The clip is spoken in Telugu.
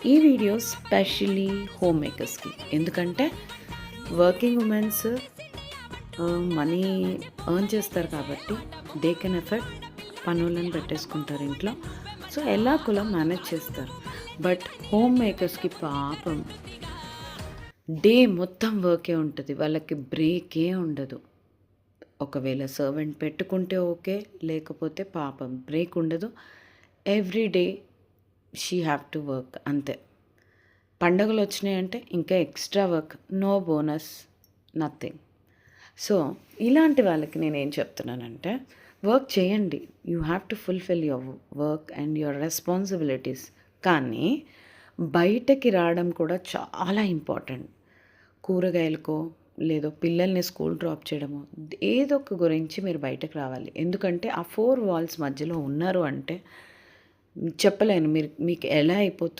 ఈ వీడియో స్పెషల్లీ హోమ్ మేకర్స్కి, ఎందుకంటే వర్కింగ్ ఉమెన్స్ మనీ ఎర్న్ చేస్తారు కాబట్టి దే కెన్ ఎఫర్ట్ పనులను పెట్టేసుకుంటారు ఇంట్లో. సో ఎలా కులం మేనేజ్ చేస్తారు. బట్ హోమ్ మేకర్స్కి పాపం డే మొత్తం వర్కే ఉంటుంది, వాళ్ళకి బ్రేకే ఉండదు. ఒకవేళ సర్వెంట్ పెట్టుకుంటే ఓకే, లేకపోతే పాపం బ్రేక్ ఉండదు. Every day she have to work, అంతే. పండుగలు వచ్చినాయంటే ఇంకా extra work, no bonus, nothing. So ఇలాంటి వాళ్ళకి నేనేం చెప్తున్నానంటే, వర్క్ చేయండి, you have to fulfil your work and your responsibilities. కానీ బయటకి రావడం కూడా చాలా ఇంపార్టెంట్. కూరగాయలకో లేదో పిల్లల్ని స్కూల్ డ్రాప్ చేయడమో ఏదో ఒక గురించి మీరు బయటకు రావాలి. ఎందుకంటే ఆ 4 వాల్స్ మధ్యలో ఉన్నారు అంటే చెప్పలేను మీకు ఎలా అయిపోతుంది.